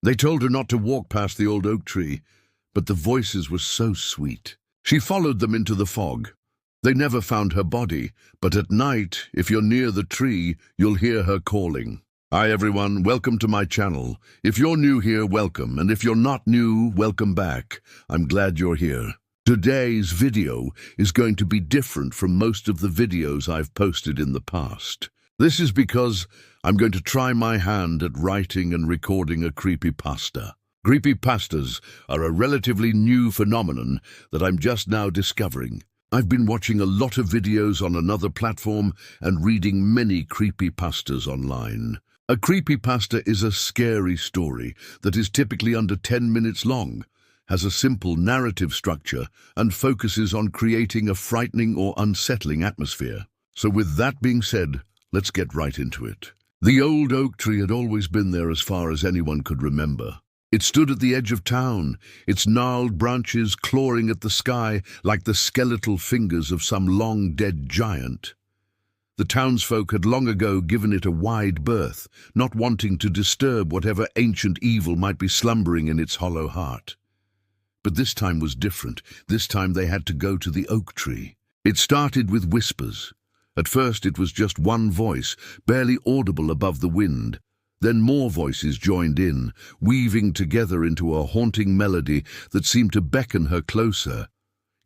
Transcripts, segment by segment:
They told her not to walk past the old oak tree, but the voices were so sweet. She followed them into the fog. They never found her body, but at night, if you're near the tree, you'll hear her calling. Hi everyone, welcome to my channel. If you're new here, welcome, and if you're not new, welcome back. I'm glad you're here. Today's video is going to be different from most of the videos I've posted in the past. This is because I'm going to try my hand at writing and recording a creepypasta. Creepypastas are a relatively new phenomenon that I'm just now discovering. I've been watching a lot of videos on another platform and reading many creepypastas online. A creepypasta is a scary story that is typically under 10 minutes long, has a simple narrative structure, and focuses on creating a frightening or unsettling atmosphere. So with that being said, let's get right into it. The old oak tree had always been there as far as anyone could remember. It stood at the edge of town, its gnarled branches clawing at the sky like the skeletal fingers of some long-dead giant. The townsfolk had long ago given it a wide berth, not wanting to disturb whatever ancient evil might be slumbering in its hollow heart. But this time was different. This time they had to go to the oak tree. It started with whispers. At first it was just one voice, barely audible above the wind. Then more voices joined in, weaving together into a haunting melody that seemed to beckon her closer.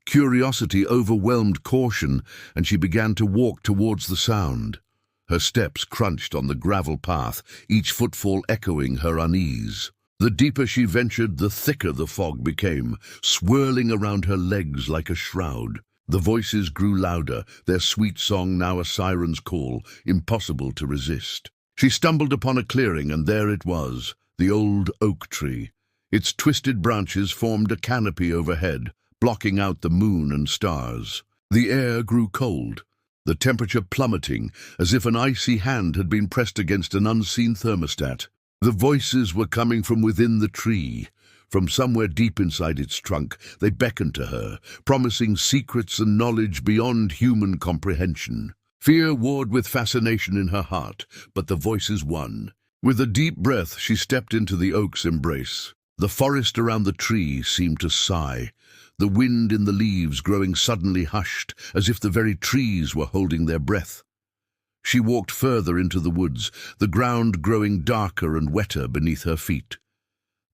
Curiosity overwhelmed caution, and she began to walk towards the sound. Her steps crunched on the gravel path, each footfall echoing her unease. The deeper she ventured, the thicker the fog became, swirling around her legs like a shroud. The voices grew louder, their sweet song now a siren's call, impossible to resist. She stumbled upon a clearing, and there it was, the old oak tree. Its twisted branches formed a canopy overhead, blocking out the moon and stars. The air grew cold, the temperature plummeting, as if an icy hand had been pressed against an unseen thermostat. The voices were coming from within the tree. From somewhere deep inside its trunk, they beckoned to her, promising secrets and knowledge beyond human comprehension. Fear warred with fascination in her heart, but the voices won. With a deep breath, she stepped into the oak's embrace. The forest around the tree seemed to sigh, the wind in the leaves growing suddenly hushed, as if the very trees were holding their breath. She walked further into the woods, the ground growing darker and wetter beneath her feet.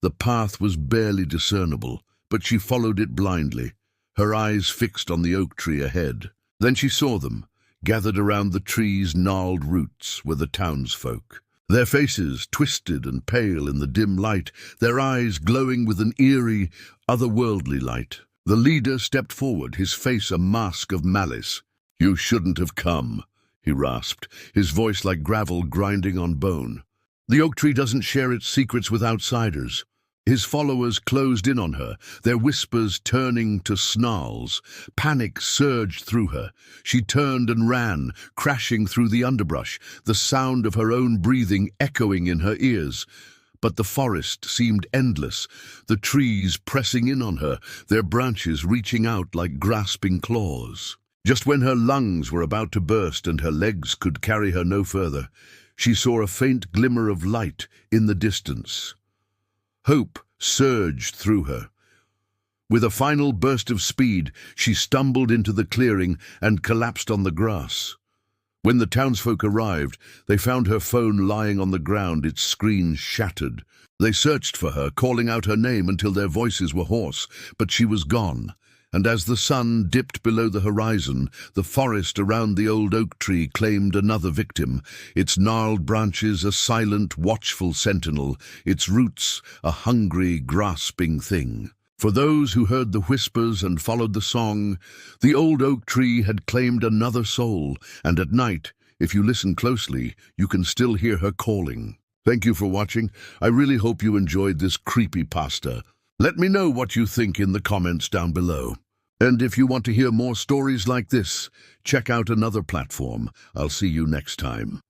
The path was barely discernible, but she followed it blindly, her eyes fixed on the oak tree ahead. Then she saw them. Gathered around the tree's gnarled roots were the townsfolk. Their faces twisted and pale in the dim light, their eyes glowing with an eerie, otherworldly light. The leader stepped forward, his face a mask of malice. "You shouldn't have come," he rasped, his voice like gravel grinding on bone. "The oak tree doesn't share its secrets with outsiders." His followers closed in on her, their whispers turning to snarls. Panic surged through her. She turned and ran, crashing through the underbrush, the sound of her own breathing echoing in her ears. But the forest seemed endless, the trees pressing in on her, their branches reaching out like grasping claws. Just when her lungs were about to burst and her legs could carry her no further, she saw a faint glimmer of light in the distance. Hope surged through her. With a final burst of speed, she stumbled into the clearing and collapsed on the grass. When the townsfolk arrived, they found her phone lying on the ground, its screen shattered. They searched for her, calling out her name until their voices were hoarse, but she was gone. And as the sun dipped below the horizon, the forest around the old oak tree claimed another victim, its gnarled branches a silent, watchful sentinel, its roots a hungry, grasping thing. For those who heard the whispers and followed the song, the old oak tree had claimed another soul, and at night, if you listen closely, you can still hear her calling. Thank you for watching. I really hope you enjoyed this creepypasta. Let me know what you think in the comments down below. And if you want to hear more stories like this, check out another platform. I'll see you next time.